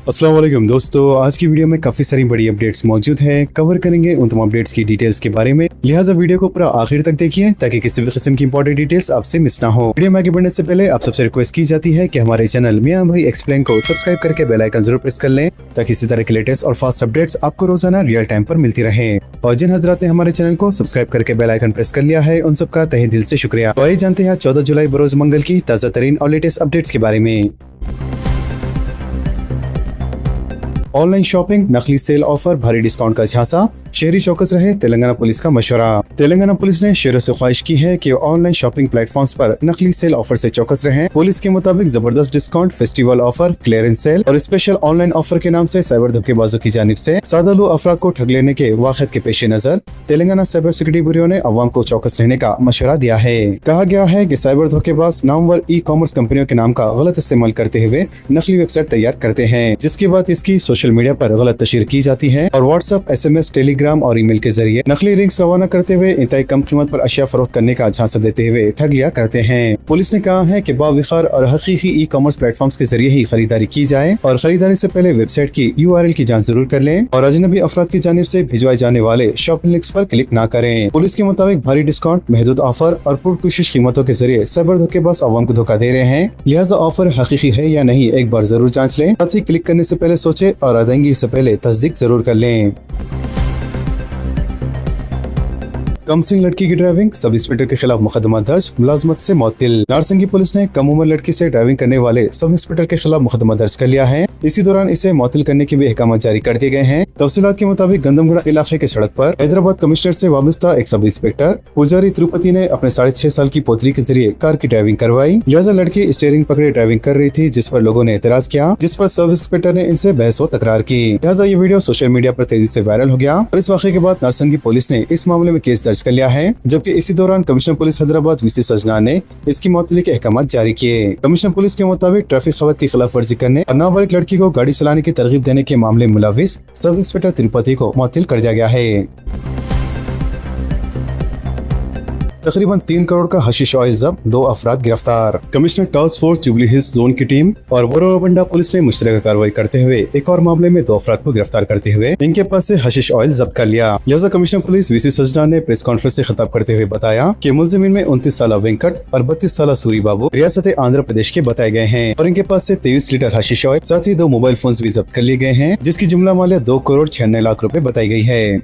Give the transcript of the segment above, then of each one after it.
अस्सलाम वालेकुम दोस्तों, आज की वीडियो में काफी सारी बड़ी अपडेट्स मौजूद हैं। कवर करेंगे उन तमाम अपडेट्स की डिटेल्स के बारे में, लिहाजा वीडियो को पूरा आखिर तक देखिए ताकि किसी भी किस्म की इंपॉर्टेंट डिटेल्स आपसे मिस ना हो। वीडियो में आगे बढ़ने से पहले आप सबसे रिक्वेस्ट की जाती है कि हमारे चैनल मियां भाई एक्सप्लेन को सब्सक्राइब करके बेल आइकन जरूर प्रेस कर लें ताकि इसी तरह के लेटेस्ट और फास्ट अपडेट्स आपको रोजाना रियल टाइम पर मिलती रहे। और जिन हजरात ने हमारे चैनल को सब्सक्राइब करके बेल आइकन प्रेस कर लिया है उन सबका तहे दिल से शुक्रिया। तो आइए जानते हैं 14 जुलाई बरोज मंगल की ताज़ा तरीन और लेटेस्ट अपडेट्स के बारे में। ऑनलाइन शॉपिंग, नकली सेल ऑफर, भारी डिस्काउंट का झांसा, शहरी चौकस रहे, तेलंगाना पुलिस का मशवरा। तेलंगाना पुलिस ने शहरों से ख्वाहिश की है कि ऑनलाइन शॉपिंग प्लेटफॉर्म्स पर नकली सेल ऑफर से चौकस रहें। पुलिस के मुताबिक जबरदस्त discount, festival offer, clearance sale और स्पेशल ऑनलाइन ऑफर के नाम से साइबर धोखेबाजों की जानिब से सादालू अफराद को ठग लेने के वाक़ियात के पेश नजर तेलंगाना साइबर सिक्योरिटी ब्यूरो ने अवाम को चौकस रहने का मशवरा दिया है। कहा गया है कि साइबर धोखेबाज नामवर ई कॉमर्स कंपनियों के नाम का गलत इस्तेमाल करते हुए नकली वेबसाइट तैयार करते हैं, जिसके बाद इसकी सोशल मीडिया पर गलत तशहीर की जाती है और व्हाट्सएप, SMS, टेलीग्राम और ईमेल के जरिए नकली रिंग्स रवाना करते हुए इंतहाई कम कीमत पर अशिया फरोख्त करने का झांसा देते हुए ठग लिया करते हैं। पुलिस ने कहा है कि बाविखार और हकीकी ई कॉमर्स प्लेटफॉर्म्स के जरिए ही खरीदारी की जाए और खरीदारी से पहले वेबसाइट की URL की जांच जरूर कर लें और अजनबी अफराद की जानिब से भिजवाए जाने वाले शॉपिंग लिंक्स पर क्लिक न करें। पुलिस के मुताबिक भारी डिस्काउंट, महदूद ऑफर और पुरकोशिश कीमतों के जरिए साइबर धोखेबाज अवाम को धोखा दे रहे हैं, लिहाजा ऑफर हकीकी है या नहीं एक बार जरूर जांच लें। साथ ही क्लिक करने से पहले सोचे और अदायगी से पहले तस्दीक जरूर कर लें। कम सिंह लड़की की ड्राइविंग, सब इंस्पेक्टर के खिलाफ मुकदमा दर्ज, मुलाजमत से मुअत्तिल। नारसंगी पुलिस ने कम उम्र लड़की से ड्राइविंग करने वाले सब इंस्पेक्टर के खिलाफ मुकदमा दर्ज कर लिया है। इसी दौरान इसे मुअत्तिल करने के भी अहकाम जारी कर दिए गए हैं। तफसीलात के मुताबिक गंदमगुड़ा इलाके के सड़क पर हैदराबाद कमिश्नर से वाबस्ता एक सब इंस्पेक्टर पुजारी तिरुपति ने अपने 6.5 साल की पोतरी के जरिए कार की ड्राइविंग करवाई। लिहाजा लड़की स्टीयरिंग पकड़े ड्राइविंग कर रही थी, जिस पर लोगों ने एतराज किया, जिस पर सब इंस्पेक्टर ने इनसे बहस व तकरार की। लिहाजा ये वीडियो सोशल मीडिया पर तेजी से वायरल हो गया और इस वाक़े के बाद नारसंगी पुलिस ने इस मामले में केस दर्ज कर लिया है, जबकि इसी दौरान कमिश्नर पुलिस हैदराबाद VC सजना ने इसकी मुअत्तली के अहकाम जारी किए। कमिश्नर पुलिस के मुताबिक ट्रैफिक खवत की खिलाफ वर्जी करने और नाबालिग लड़की को गाड़ी चलाने की तरगीब देने के मामले में मुलविस सब इंस्पेक्टर तिरुपति को मुअत्तिल कर दिया गया है। तकरीबन 3 करोड़ का हशीश ऑयल जब्त, 2 अफराद गिरफ्तार। Commissioner task force jubilee hills zone की टीम और बोरोबंडा पुलिस ने मुश्तरका कार्रवाई करते हुए एक और मामले में 2 अफराद को गिरफ्तार करते हुए इनके पास से हशीश ऑयल जब्त कर लिया। लिहाजा कमिश्नर पुलिस VC सजना ने प्रेस कॉन्फ्रेंस से खिताब करते हुए बताया कि मुलजिमीन में 29 साल वेंकट और 32 साल सूरी बाबू रियासत आंध्र प्रदेश के बताए गए हैं और इनके पास से 23 लीटर हशीश ऑयल, साथ ही 2 मोबाइल फोन भी जब्त कर लिए गए हैं, जिसकी जुमला मालियत 2 करोड़ 96 लाख रुपए बताई गई है।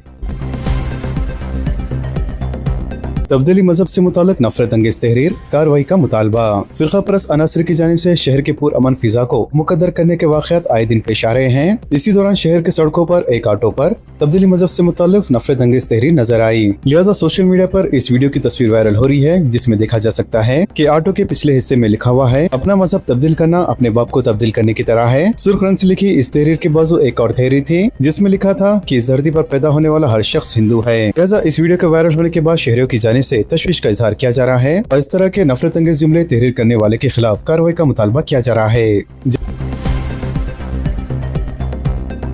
तब्दीली मजहब से मुताल्लिक नफरत अंगेज तहरीर, कार्रवाई का मुतालबा। फिरका परस्त अनासर की जानिब से शहर के पुरअमन फिजा को मुकद्दर करने के वाक़यात आए दिन पेश आ रहे हैं। इसी दौरान शहर के सड़कों पर एक ऑटो पर तब्दीली मजहब से मुताल्लिक नफरत अंगेज तहरीर नजर आई। लिहाजा सोशल मीडिया पर इस वीडियो की तस्वीर वायरल हो रही है, जिसमें देखा जा सकता है कि ऑटो के पिछले हिस्से में लिखा हुआ है, अपना मजहब तब्दील करना अपने बाप को तब्दील करने की तरह है। सुर्ख रंग से लिखी इस तहरीर के बाजू एक और तहरीर थी, जिसमें लिखा था कि इस धरती पर पैदा होने वाला हर शख्स हिंदू है। लिहाजा इस वीडियो के वायरल होने के बाद शहरियों की जानिब से तशवीश का इजहार किया जा रहा है और इस तरह के नफरत अंगेज जुमले तहरीर करने वाले के खिलाफ कार्रवाई का मुतालबा किया जा रहा है।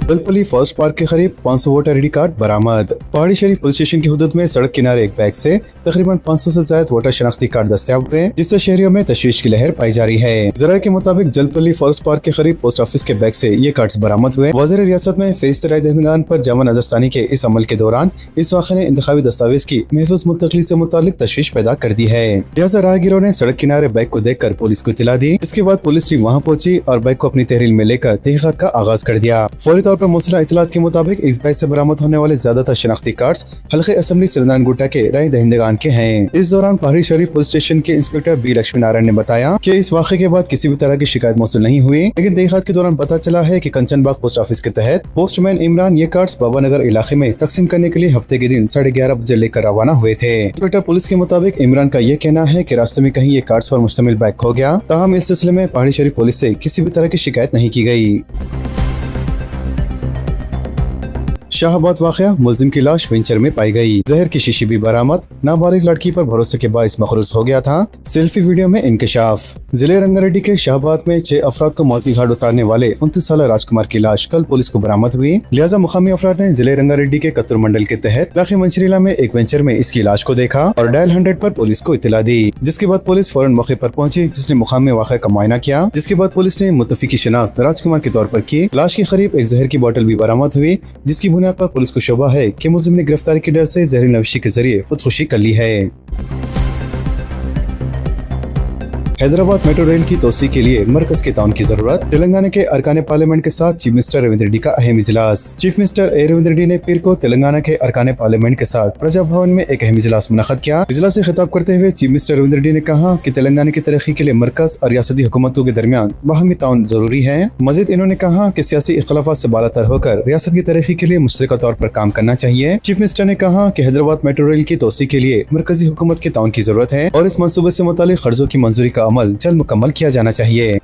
जलपली फर्स्ट पार्क के करीब 500 वोटर ID कार्ड बरामद। पहाड़ी शरीफ पुलिस स्टेशन की हुदूद में सड़क किनारे एक बैग से तकरीबन 500 से ज्यादा वोटर शनाख्ती कार्ड दस्तयाब हुए, जिससे शहरियों में तशवीश की लहर पाई जा रही है। जराये के मुताबिक जलपली फर्स्ट पार्क के करीब पोस्ट ऑफिस के बैग से ये कार्ड बरामद हुए। वज़ीर रियासत में फरिश्ते राय दहिंदगान पर जामा नजरसानी के इस अमल के दौरान इस वाक़े ने इंतखाबी दस्तावेज की महफूज मुंतकली से मुताल्लिक तशवीश पैदा कर दी है। लिहाजा राहगीरों ने सड़क किनारे बैग को देखकर पुलिस को इत्तला दी। इसके बाद पुलिस टीम वहाँ पहुंची और बैग को अपनी तहरीर में लेकर तहकीकात का आगाज कर दिया। फौरी तौर पर मौसूला इत्तलात के मुताबिक इस बैग से बरामद होने वाले ज्यादातर शनाख्ती कार्ड्स हल्के असेंबली चंदन गुट्टा के राय दहिंदगान के हैं। इस दौरान पहाड़ी शरीफ पुलिस स्टेशन के इंस्पेक्टर B लक्ष्मी नारायण ने बताया कि इस वाक़े के बाद किसी भी तरह की शिकायत मौसूल नहीं हुई, लेकिन तहकीकात के दौरान पता चला है कि कंचनबाग पोस्ट ऑफिस के तहत पोस्टमैन इमरान ये कार्ड्स बाबा नगर इलाके में तकसीम करने के लिए हफ्ते के दिन 11:30 बजे लेकर रवाना हुए थे। इंस्पेक्टर पुलिस के मुताबिक इमरान का ये कहना है कि रास्ते में कहीं ये कार्ड्स पर मुश्तमिल बैग खो गया, ताहम इस सिलसिले में पहाड़ी शरीफ पुलिस से किसी भी तरह की शिकायत नहीं की गई। शाहबाद वाकया, मुलजिम की लाश वेंचर में पाई गई। जहर की शीशी भी बरामद। नाबालिग लड़की पर भरोसे के बाइस मखरूज हो गया था। सेल्फी वीडियो में इंकशाफ। जिले रंगारेड्डी के शाहबाद में 6 अफराद को मौत की घाट उतारने वाले 29 साल राजकुमार की लाश कल पुलिस को बरामद हुई। लिहाजा मुकामी अफराद ने जिले रंगारेड्डी के कत्तूर मंडल के तहत इलाके मंचरीला में एक वेंचर में इसकी लाश को देखा और डायल 100 पर पुलिस को इत्तला दी, जिसके बाद पुलिस फौरन मौके पर पहुंची, जिसने मुकामी वाक़या का मुआयना किया। जिसके बाद पुलिस ने मुतफ़ी की शिनाख्त राजकुमार के तौर पर की। लाश के करीब एक जहर की बोतल भी बरामद हुई, जिसकी बुनियाद पर पुलिस को शुबा है कि मुलजिम ने गिरफ्तारी के डर से जहरी नवशी के जरिए खुदकुशी कर ली है। हैदराबाद मेट्रो रेल की तोसी के लिए मरकज के ताउन की जरूरत। तेलंगाना के अरकान पार्लियामेंट के साथ चीफ मिनिस्टर रविंद्र रेड्डी का अहम इजलास। चीफ मिनिस्टर रविंद्र रेड्डी ने पीर को तेलंगाना के अरकान पार्लियामेंट के साथ प्रजा भवन में एक अहम इजलास मुनक़द किया। इजलास से खिताब करते हुए चीफ मिनिस्टर रविंद्र रेड्डी ने कहा कि तेलंगाना की तरक्की के लिए मरकज और रियासती हुकूमतों के दरमियान बाहमी ताउन जरूरी है। मजीद इन्होंने कहा कि सियासी इख्तलाफात से बालातर होकर रियासत की तरक्की के लिए मुश्तरका तौर पर काम करना चाहिए। चीफ मिनिस्टर ने कहा कि हैदराबाद मेट्रो रेल की तोसी के लिए मरकजी हुकूमत के ताउन की जरूरत है और इस मनसूबे से मुतालिक कर्जों की मंजूरी का अमल जल्द मुकम्मल किया जाना चाहिए।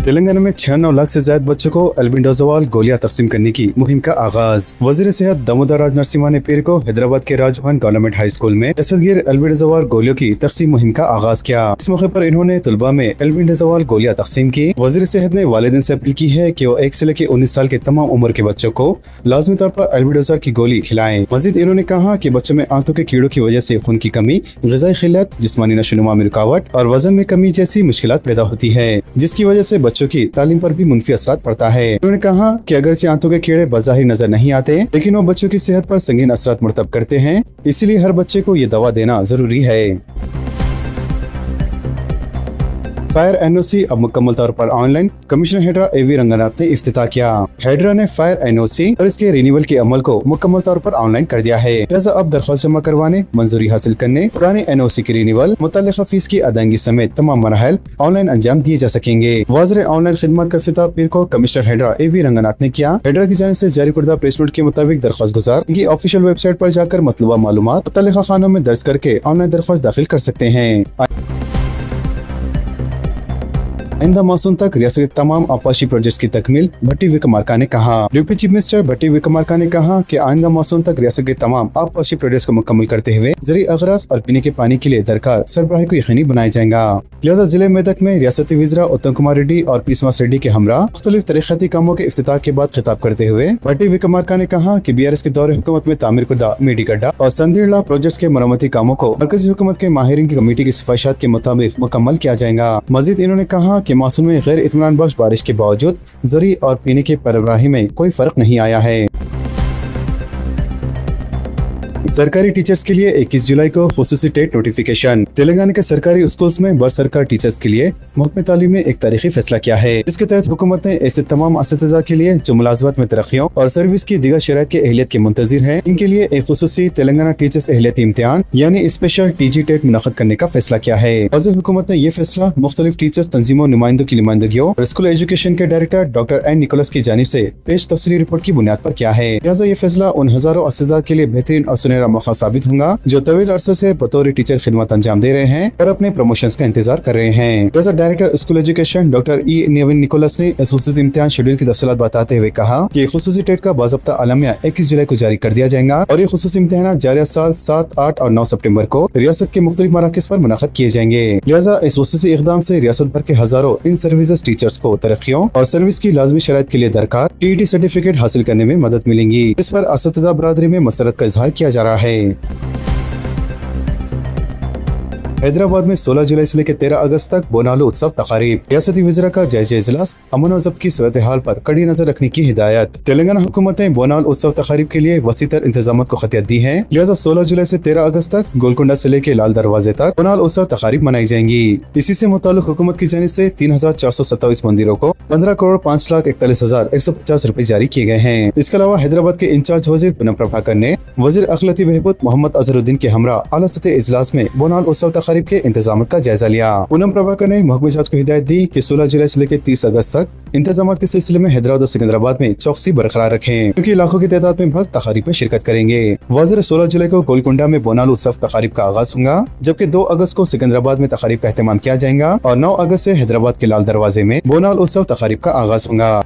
तेलंगाना में 96 लाख से ज्यादा बच्चों को एल्बेंडाजोल गोलियां तकसीम करने की मुहिम का आगाज। वजीर सेहत दामोदर राज नरसिम्हा ने पीर को हैदराबाद के राजभवन गवर्नमेंट हाई स्कूल में दहशतगर्द एल्बेंडाजोल गोलियों की तकसीम मुहिम का आगाज किया। इस मौके पर इन्होंने तलबा में एल्बेंडाजोल गोलियां तकसीम की। वजीर सेहत ने वालिदैन से अपील की है कि वो 1 से लेकर 19 साल के तमाम उम्र के बच्चों को लाजमी तौर पर एल्बेंडाजोल की गोली खिलाएं। मजीद इन्होंने कहा कि बच्चों में आंतों के कीड़ों की वजह से खून की कमी, ग़िज़ाई क़िल्लत, जिस्मानी नशोनुमा में रुकावट और वजन में कमी जैसी मुश्किलात पैदा होती है, जिसकी वजह से बच्चों की तालीम पर भी मुनफी असरात पड़ता है। उन्होंने कहा कि अगरचे आंतों के कीड़े बज़ाहिर नजर नहीं आते, लेकिन वो बच्चों की सेहत पर संगीन असरात मुरतब करते हैं, इसीलिए हर बच्चे को ये दवा देना जरूरी है। फायर एनओसी अब मुकम्मल तौर पर ऑनलाइन। कमिश्नर हेड्रा एवी रंगनाथ ने इफ्तिताह किया। हेड्रा ने फायर एनओसी और इसके रिन्यूअल के अमल को मुकम्मल तौर पर ऑनलाइन कर दिया है। लिहाजा अब दरख्वास्त जमा करवाने, मंजूरी हासिल करने, पुराने एनओसी की रिन्यूअल, मुतल्लिका फीस की अदायगी समेत तमाम मराहल ऑनलाइन अंजाम दिए जा सकेंगे। वाज़ेह ऑनलाइन खिदमत का इफ्तिताह पीर को कमिश्नर हेड्रा एवी रंगनाथ ने किया। हेड्रा की जानिब से जारी करदा प्रेस नोट के मुताबिक दरख्वास्त गुजार इनकी ऑफिशियल वेबसाइट पर जाकर मतलूबा मालूमात मुतल्लिका खानों में दर्ज करके ऑनलाइन दरख्वास्त दाखिल कर सकते हैं। आइंदा मानसून तक रियासत के तमाम आपाशी प्रोजेक्ट्स की तकमील, भट्टी विक्रमार्का ने कहा। यूपी चीफ मिनिस्टर भट्टी विक्रमार्का ने कहा कि आइंदा मानसून तक रियासत के तमाम आपाशी प्रोजेक्ट्स को मुकम्मल करते हुए ज़रूरी अगराज और पीने के पानी के लिए दरकार सरबराही को यकीनी बनाया जाएगा। लिहाजा जिले मेदक में रियासती वज़ीर उत्तम कुमार रेड्डी और पीसवास रेड्डी के हमरा मुख्तलिफ तरक्याती कामों के इफ्तिताह के बाद खिताब करते हुए भट्टी विक्रमार्का ने कहा कि BRS के दौरे हुकूमत में तामीर करदा मेडिगड्डा और संदीरला प्रोजेक्ट्स के मरम्मती कामों को मरकजी हुकूमत के माहिरीन की कमेटी की सिफारिशात के मुताबिक मुकम्मल किया जाएगा। मजीद इन्होंने कहा कि मानसून में गैर इत्मीनान बख्श बारिश के बावजूद ज़री और पीने के सरबराही में कोई फर्क नहीं आया है। सरकारी टीचर्स के लिए 21 जुलाई को खुसूसी टेट नोटिफिकेशन। तेलंगाना के सरकारी स्कूल्स में बर सरकार टीचर्स के लिए महकमे तालीम ने एक तारीखी फैसला किया है। इसके तहत हुकूमत ने ऐसे तमाम असातिज़ा के लिए जो मुलाजमत में तरक्कियों और सर्विस की दीगर शराइत के अहलियत के मुंतजिर हैं, इनके लिए एक खुसूसी तेलंगाना टीचर्स अहलियती इम्तिहान यानी स्पेशल TG टेट मुनक़द करने का फैसला किया है। वज़ीर हुकूमत ने यह फैसला मुख्तलिफ टीचर्स तंजीमों नुमाइंदों की नुमाइंदगियों और स्कूल एजुकेशन के डायरेक्टर डॉक्टर एन निकोलस की जानिब से पेश तफसीली रिपोर्ट की बुनियाद पर किया है। लिहाजा ये फैसला उन हजारों असातिज़ा के लिए बेहतरीन और सुनहरा मौका साबित होगा जो तवील अरसे से बतौर टीचर खिदमत अंजाम दे रहे हैं और अपने प्रमोशंस का इंतजार कर रहे हैं। Director school education doctor Nevin Nicholas ने इस खुसूसी इम्तिहान शेड्यूल की तफसीलात बताते हुए कहा कि खुसूसी टेट का बाज़ाब्ता आलमिया 21 जुलाई को जारी कर दिया जाएगा और ये खुसूसी इम्तिहान जारिया साल 7, 8 और 9 सितंबर को रियासत के मुख्तलिफ मराकज़ पर मुनक़द किए जाएंगे। लिहाजा इस खुसूसी इक़दाम से रियासत भर के हजारों इन सर्विसेज टीचर्स को तरक्कियों और सर्विस की लाजमी शराइत के लिए दरकार TET सर्टिफिकेट हासिल करने में मदद मिलेंगी। इस पर असातिज़ा बरादरी में मसरत का इजहार किया जा रहा है। हैदराबाद में 16 जुलाई से लेकर 13 अगस्त तक बोनालू उत्सव तकारीब। रियासती वज़ीरा का जायजा इजलास, अमन और ज़ब्त की सूरत हाल पर कड़ी नजर रखने की हिदायत। तेलंगाना हुकूमत ने बोनाल उत्सव तकारीब के लिए वसीतर इंतजाम को खतियत दी है। लिहाजा 16 जुलाई से 13 अगस्त तक गोलकुंडा से लेकर लाल दरवाजे तक बोनाल उत्सव तकारीब मनाई जाएंगी। इसी से मुताल्लिक हुकूमत की जानिब से 3427 मंदिरों को 15 करोड़ 5,41,150 रुपए जारी किए गए हैं। इसके अलावा हैदराबाद के इंचार्ज वजीर पूनम प्रभाकर ने वजीर अखिलती बहबूद मोहम्मद अजहरुद्दीन के हमरा आला सतह इजलास में बोनाल उत्सव तकारीब के इंतजाम का जायजा लिया। पूनम प्रभाकर ने महकमे जात को हिदायत दी कि 16 जुलाई से लेकर 30 अगस्त तक इंतजाम के सिलसिले में हैदराबाद और सिकंदराबाद में चौकसी बरकरार रखें, क्योंकि लाखों की तादाद में भक्त तकारीब में शिरकत करेंगे। वाज़ेह 16 जुलाई को गोलकुंडा में बोनाल उत्सव तकारीब का आगाज होगा, जबकि 2 अगस्त को सिकंदराबाद में तकारीब का एहतमाम किया जाएगा और 9 अगस्त से हैदराबाद के लाल दरवाजे में बोनाल उत्सव तकारीब का आगाज होगा।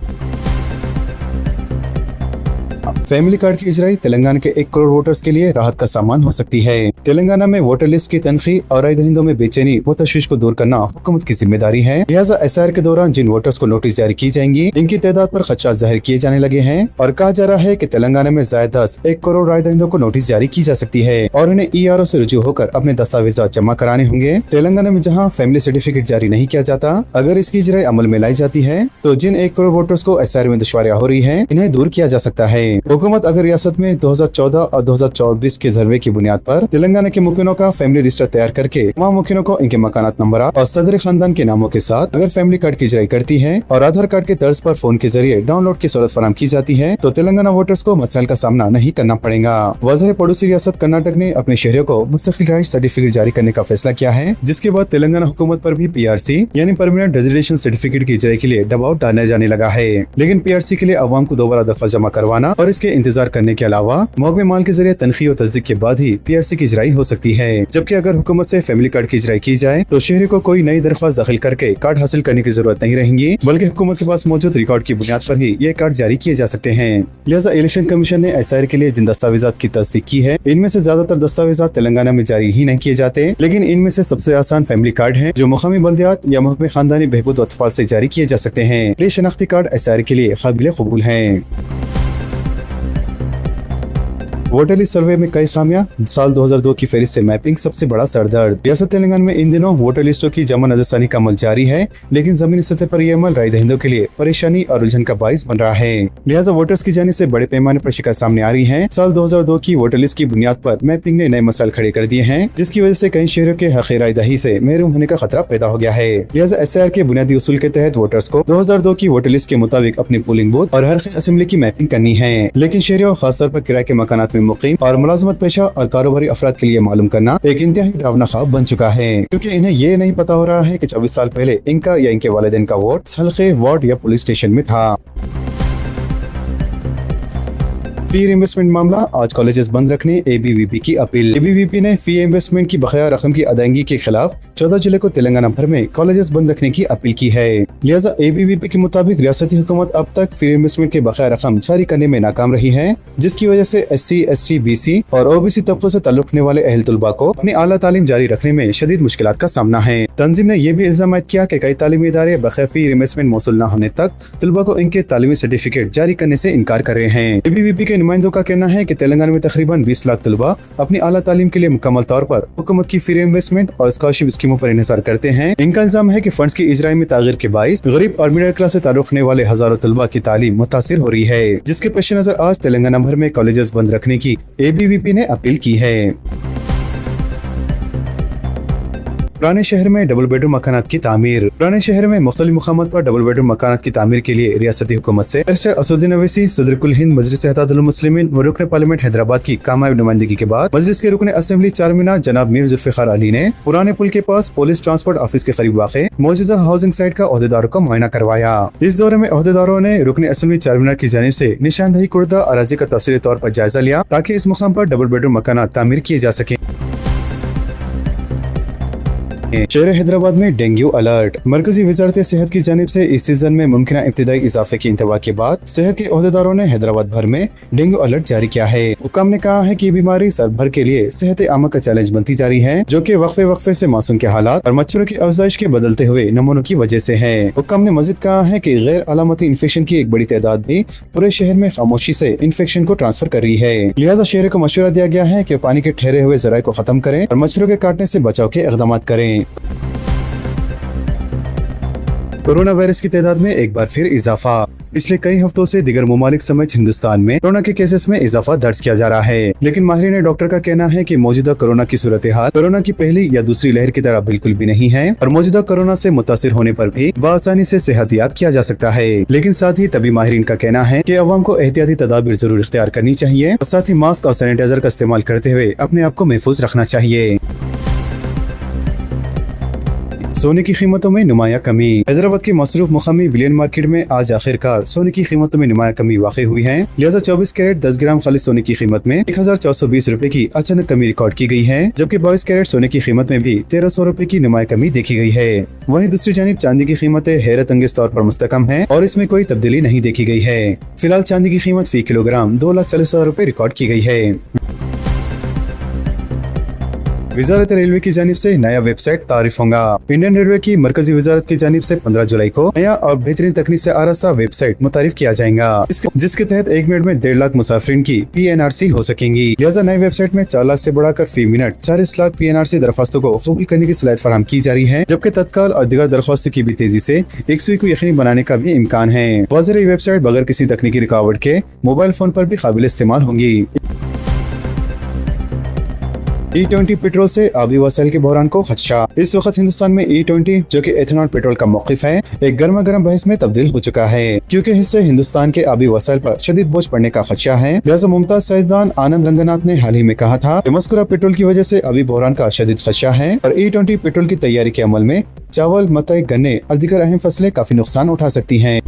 फैमिली कार्ड की इजराई तेलंगाना के 1 करोड़ वोटर्स के लिए राहत का सामान हो सकती है। तेलंगाना में वोटर लिस्ट की तनखी और राय दहिंदों में बेचैनी व तशवीश को दूर करना हुकूमत की जिम्मेदारी है। लिहाजा SIR के दौरान जिन वोटर्स को नोटिस जारी की जाएंगी, इनकी तादाद पर खदशात जाहिर किए जाने लगे हैं और कहा जा रहा है कि तेलंगाना में ज़ायद 1 करोड़ राय दहिंदों को नोटिस जारी की जा सकती है और उन्हें ERO से रुजू होकर अपने दस्तावेजात जमा कराने होंगे। तेलंगाना में जहाँ फैमिली सर्टिफिकेट जारी नहीं किया जाता, अगर इसकी इजराई अमल में लाई जाती है तो जिन 1 करोड़ वोटर्स को SIR में दुश्वारियां हो रही है, इन्हें दूर किया जा सकता है। हुकूमत अगर रियासत में 2014 और 2024 के सर्वे की बुनियाद पर तेलंगाना के मुकिनों का फैमिली रजिस्टर तैयार करके तमाम मुकिनों को इनके मकानात नंबर और सदर खानदान के नामों के साथ अगर फैमिली कार्ड की इजराई करती है और आधार कार्ड के तर्ज पर फोन के जरिए डाउनलोड की सहूलत फराहम की जाती है तो तेलंगाना वोटर्स को मसाइल का सामना नहीं करना पड़ेगा। वज़ीर पड़ोसी रियासत कर्नाटक ने अपने शहरियों को मुस्तकिल रहायश सर्टिफिकेट जारी करने का फैसला किया है, जिसके बाद तेलंगाना हुकूमत पर भी PRC यानी परमानेंट रेजिडेंशियल सर्टिफिकेट की इजराई के लिए दबाव डालने जाने लगा है। लेकिन PRC के लिए अवाम को दोबारा दरख्वास्त जमा करवाना और इसके इंतजार करने के अलावा मौके माल के जरिए तनखी और तस्दीक के बाद ही PRC की इजराई हो सकती है। जबकि अगर हुकूमत से फैमिली कार्ड की इजराई की जाए तो शहरी को कोई नई दरख्वास्त दाखिल करके कार्ड हासिल करने की जरूरत नहीं रहेगी, बल्कि हुकूमत के पास मौजूद रिकॉर्ड की बुनियाद पर ही ये कार्ड जारी किए जा सकते हैं। लिहाजा इलेक्शन कमीशन ने SIR के लिए जिन दस्तावेजात की तस्दीक की है, इनमें से ज्यादातर दस्तावेजात तेलंगाना में जारी ही नहीं किए जाते, लेकिन इनमें से सबसे आसान फैमिली कार्ड है जो मुकामी बल्दियात या महकमे खानदानी बहबूद व अतफाल से जारी किए जा सकते हैं। ये शनाख्ती कार्ड SIR के लिए काबिल कबूल है। वोटर लिस्ट सर्वे में कई खामियां, साल 2002 की फहरिस्त से मैपिंग सबसे बड़ा सरदर्द। रियासत तेलंगाना में इन दिनों वोटर लिस्टों की जमा नजरसानी का अमल जारी है, लेकिन जमीनी सतह पर यह अमल राय दहिंदों के लिए परेशानी और उलझन का बाइस बन रहा है। लिहाजा वोटर्स की जानिब से बड़े पैमाने पर शिकायत सामने आ रही है। साल 2002 की वोटर लिस्ट की बुनियाद पर मैपिंग ने नए मसाइल खड़े कर दिए हैं, जिसकी वजह से कई शहरों के हक राय दही से महरूम होने का खतरा पैदा हो गया है। लिहाजा SIR के बुनियादी उसूल के तहत वोटर्स को 2002 की वोटर लिस्ट के मुताबिक अपनी पोलिंग बूथ और हर असेंबली की मैपिंग करनी है, लेकिन शहरियों खासतौर पर किराए के मकानात में मुकीम और मुलाजमत पेशा और कारोबारी अफराद के लिए मालूम करना एक इंतहाई डरावना ख्वाब बन चुका है, क्योंकि इन्हें ये नहीं पता हो रहा है कि 24 साल पहले इनका या इनके वालिदैन का वोट हल्के, वार्ड या पुलिस स्टेशन में था। फी इन्वेस्टमेंट मामला, आज कॉलेजेस बंद रखने ABVP की अपील। ABVP ने फी इन्वेस्टमेंट की बकाया रकम की अदायगी के खिलाफ 14 जुलाई को तेलंगाना भर में कॉलेजेस बंद रखने की अपील की है। लिहाजा ABVP के मुताबिक रियासती हुकूमत अब तक फी इन्वेस्टमेंट के बकाया रकम जारी करने में नाकाम रही है, जिसकी वजह से SC, ST, BC और OBC तबकों से ताल्लुक रखने वाले अहल तुलबा को अपनी आला तालीम जारी रखने में शदीद मुश्किलात का सामना है। तंजीम ने यह भी इल्जाम किया कि कई तालीमी इदारे बगैर फी इन्वेस्टमेंट मौसूल न होने तक तुलबा को इनके तालीमी सर्टिफिकेट जारी करने से इनकार कर रहे हैं। ABVP के नुमाइंदों का कहना है कि तेलंगाना में तकरीबन 20 लाख तलबा अपनी आला तालीम के लिए मुकम्मल तौर पर हुकूमत की फ्री इन्वेस्टमेंट और स्कॉलरशिप स्कीमों पर इन्हिसार करते हैं। इनका इल्जाम है कि फंड्स की इजराई में तागीर के बाइस गरीब और मिडिल क्लास से ताल्लुक रखने वाले हजारों तलबा की तालीम मुतासिर हो रही है, जिसके पेश नजर आज तेलंगाना भर में कॉलेजेस बंद रखने की ABVP ने अपील की है। पुराने शहर में डबल बेडरूम मकानात की तामीर। पुराने शहर में मुख्तलिफ मुकामात पर डबल बेडरूम मकानात की तामीर के लिए रियासती हुकूमत से बैरिस्टर असदुद्दीन अवैसी, सदर कुल हिंद मजलिस इत्तेहादुल मुस्लिमीन व रुकन पार्लियामेंट हैदराबाद की कामयाब नुमाइंदगी के बाद मजलिस के रुकन असेंबली चारमीनार जनाब मीर जुल्फिकार अली ने पुराने पुल के पास पुलिस ट्रांसपोर्ट ऑफिस के करीब वाक़े मौजूदा हाउसिंग साइट का ओहदेदारों का मुआयना करवाया। इस दौरे में ओहदेदारों ने रुकन असेंबली चारमीनार की जानिब से निशानदही कुर्दा अराजी का तफसीली तौर पर जायजा लिया, ताकि इस मुकाम पर डबल बेडरूम मकानात तामीर किए जा सके। शहर हैदराबाद में डेंगू अलर्ट। मरकजी वजारत सेहत की जानिब से इस सीजन में मुमकिन इब्तिदाई इजाफे की इंतबा के बाद सेहत के ओहदेदारों ने हैदराबाद भर में डेंगू अलर्ट जारी किया है। हुकाम ने कहा है कि ये बीमारी सर भर के लिए सेहत आमा का चैलेंज बनती जा रही है, जो कि वक्फे वक्फे से मासूम के हालात और मच्छरों की अफजाइश के बदलते हुए नमूनों की वजह से है। हुकाम ने मजीद कहा है कि गैर अलामती इन्फेक्शन की एक बड़ी तादाद भी पूरे शहर में खामोशी से इन्फेक्शन को ट्रांसफर कर रही है। लिहाजा शहर को मशवरा दिया गया है कि पानी के ठहरे हुए जराये को खत्म करें और मच्छरों के काटने से बचाव के इक़दाम करें। कोरोना वायरस की तादाद में एक बार फिर इजाफा। पिछले कई हफ्तों से दीगर ममालिक समेत हिंदुस्तान में कोरोना के केसेस में इजाफा दर्ज किया जा रहा है, लेकिन माहिरीन डॉक्टर का कहना है कि मौजूदा कोरोना की सूरत हाल कोरोना की पहली या दूसरी लहर की तरह बिल्कुल भी नहीं है और मौजूदा कोरोना से मुतासिर होने पर भी बआसानी से सेहतियाब किया जा सकता है। लेकिन साथ ही तभी माहिरीन का कहना है कि अवाम को एहतियाती तदाबीर जरूर इख्तियार करनी चाहिए और साथ ही मास्क और सैनिटाइजर का इस्तेमाल करते हुए अपने आप को महफूज रखना चाहिए। सोने की कीमतों में नुमाया कमी। हैदराबाद की मसरूफ मुकामी बिलियन मार्केट में आज आखिरकार सोने की कीमतों में नुमाया कमी वाक़ई हुई है। लिहाजा 24 कैरेट 10 ग्राम खालिस सोने की कीमत में 1420 रुपए की अचानक कमी रिकॉर्ड की गई है, जबकि 22 कैरेट सोने की कीमत में भी 1300 रुपए की नुमाया कमी देखी गई है। वहीं दूसरी जानिब चांदी की कीमतें हैरत अंगेज तौर पर मुस्तकम है और इसमें कोई तब्दीली नहीं देखी गई है। फिलहाल चांदी की कीमत फी किलोग्राम 2,40,000 रुपए रिकॉर्ड की गई है। वजारत रेलवे की जानिब से नया वेबसाइट तारीफ होगा। इंडियन रेलवे की मरकजी वजारत की जानिब से 15 जुलाई को नया और बेहतरीन तकनीक से आरास्ता वेबसाइट मुतारिफ किया जाएगा, जिसके तहत 1 मिनट में 1.5 लाख मुसाफिरीन की PNRC हो सकेंगी। लिहाजा नई वेबसाइट में 4 लाख से बढ़ाकर फी मिनट 40 लाख PNRC दरख्वास्तों को कबूल करने की सलाहियत फराहम की जा रही है, जबकि तत्काल और दीगर दरख्वास्तों की भी तेजी से 100 को यकीनी बनाने का भी इम्कान है। वाज़ेह वेबसाइट बगैर किसी तकनीकी रुकावट के मोबाइल फोन पर भी काबिल इस्तेमाल होंगी। E20 पेट्रोल से आबी वसाइल के बहरान को खदशा। इस वक्त हिंदुस्तान में E20 जो कि एथेनॉल पेट्रोल का मौकिफ है, एक गर्मा गर्म बहस में तब्दील हो चुका है, क्योंकि इससे हिंदुस्तान के आबी वसाइल पर शदीद बोझ पड़ने का खदशा है। लिहाजा मुमताज साइंसदान आनंद रंगनाथ ने हाल ही में कहा था कि मस्कुरा पेट्रोल की वजह से आबी बहरान का शदीद खदशा है और E20 पेट्रोल की तैयारी के अमल में चावल, मकई, गन्ने और दीगर अहम फसलें काफी नुकसान उठा सकती हैं।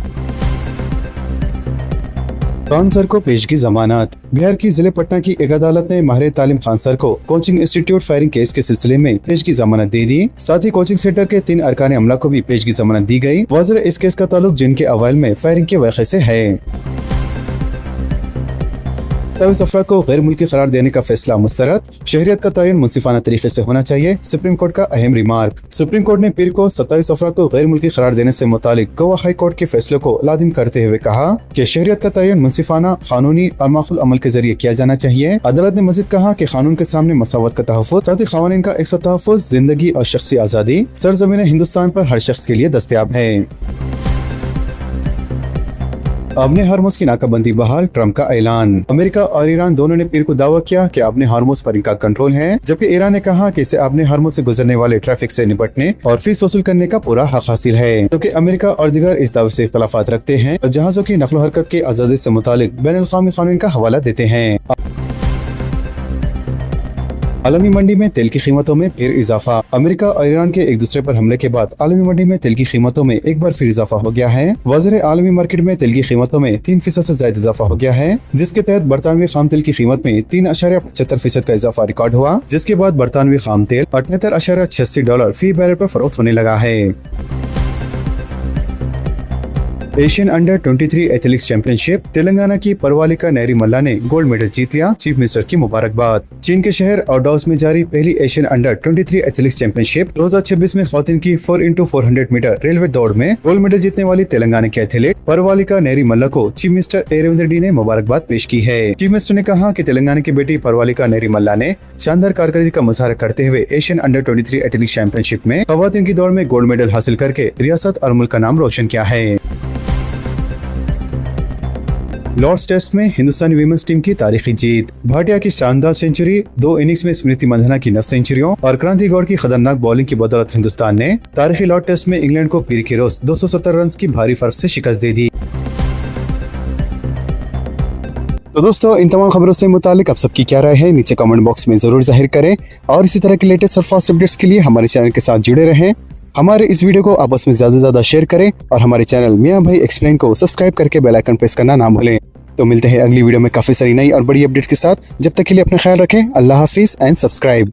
खान सर को पेश की जमानत। बिहार की जिले पटना की एक अदालत ने माहिर तालीम खान सर को कोचिंग इंस्टीट्यूट फायरिंग केस के सिलसिले में पेश की जमानत दे दी। साथ ही कोचिंग सेंटर के 3 अरकान अमला को भी पेश की जमानत दी गई। वाज़ेह इस केस का ताल्लुक जिनके अवाइल में फायरिंग के वाक़े से है। 27 अफराद को गैर मुल्की करार देने का फैसला मुस्तरद। शहरियत का तयन मुंसिफाना तरीके से होना चाहिए, सुप्रीम कोर्ट का अहम रिमार्क। सुप्रीम कोर्ट ने पीर को 27 अफराद को गैर मुल्की करार देने से मुतालिक गोवा हाई कोर्ट के फैसले को लाजिम करते हुए कहा कि शहरियत का तयन मुंसिफाना, कानूनी और माकूल अमल के जरिए किया जाना चाहिए। अदालत ने मजीद कहा कि कानून के सामने मसावत का तहफ़्फ़ुज़, साथ ही क़वानीन का एक तहफ़्फ़ुज़, जिंदगी और शख्सी आज़ादी सरज़मीन हिंदुस्तान पर हर शख्स के लिए दस्तयाब है। अपने हार्मोस की नाकाबंदी बहाल, ट्रंप का ऐलान। अमेरिका और ईरान दोनों ने पीर को दावा किया कि अपने हार्मोस पर इनका कंट्रोल है, जबकि ईरान ने कहा कि इसे अपने हार्मोस से गुजरने वाले ट्रैफिक से निपटने और फीस वसूल करने का पूरा हक हासिल है। क्योंकि अमेरिका और दीगर इस दावे से इख्तलाफात रखते हैं और जहाजों की नक़्ल हरकत की आज़ादी से मुतालिक बैनुल-अक़वामी क़ानून का हवाला देते हैं। आलमी मंडी में तेल की कीमतों में फिर इजाफा। अमेरिका और ईरान के एक दूसरे पर हमले के बाद आलमी मंडी में तेल की कीमतों में एक बार फिर इजाफा हो गया है। वाज़ेह आलमी मार्केट में तेल की कीमतों में 3% से ज्यादा इजाफा हो गया है, जिसके तहत बरतानवी खाम तेल की कीमत में 3.75% का इजाफा रिकॉर्ड हुआ, जिसके बाद बरतानवी खाम तेल $78.86 फी बैरल पर फरोख्त होने लगा है। Asian under 23 athletics championship, Telangana की परवालिका नरीमल्ला ने गोल्ड मेडल जीत लिया, चीफ मिनिस्टर की मुबारकबाद। चीन के शहर औडोस में जारी पहली एशियन अंडर 23 एथलेटिक्स चैंपियनशिप 2026 में खवातीन की 4x400 मीटर रेलवे दौड़ में गोल्ड मेडल जीतने वाली तेलंगाना के एथलीट परवालिका नरीमल्ला को चीफ मिनिस्टर ए रेवंत रेड्डी ने मुबारकबाद पेश की है। चीफ मिनिस्टर ने कहा कि तेलंगाना की बेटी परवालिका नरीमल्ला ने शानदार कारकर्दगी का मुजाहरा करते हुए एशियन अंडर 23 एथलेटिक्स चैंपियनशिप में खवातीन की दौड़ में गोल्ड मेडल हासिल करके रियासत और मुल्क का नाम रोशन किया है। लॉर्ड्स टेस्ट में हिंदुस्तानी वीमेंस टीम की तारीखी जीत। भाटिया की शानदार सेंचुरी, 2 इनिंग्स में स्मृति मंधाना की 9 सेंचुरियों और क्रांति गौड़ की खतरनाक बॉलिंग की बदौलत हिंदुस्तान ने तारीखी लॉर्ड टेस्ट में इंग्लैंड को पीर के रोज 270 रन की भारी फर्क से शिकस्त दे दी। तो दोस्तों, इन तमाम खबरों से मुतालिक आप सबकी क्या राय है, नीचे कमेंट बॉक्स में जरूर जाहिर करें और इसी तरह के लेटेस्ट और फास्ट अपडेट्स के लिए हमारे चैनल के साथ जुड़े रहें। हमारे इस वीडियो को आपस में ज्यादा से ज्यादा शेयर करें और हमारे चैनल मियां भाई एक्सप्लेन को सब्सक्राइब करके बेल आइकन प्रेस करना ना भूलें। तो मिलते हैं अगली वीडियो में काफी सारी नई और बड़ी अपडेट्स के साथ। जब तक के लिए अपना ख्याल रखें। अल्लाह हाफिज एंड सब्सक्राइब।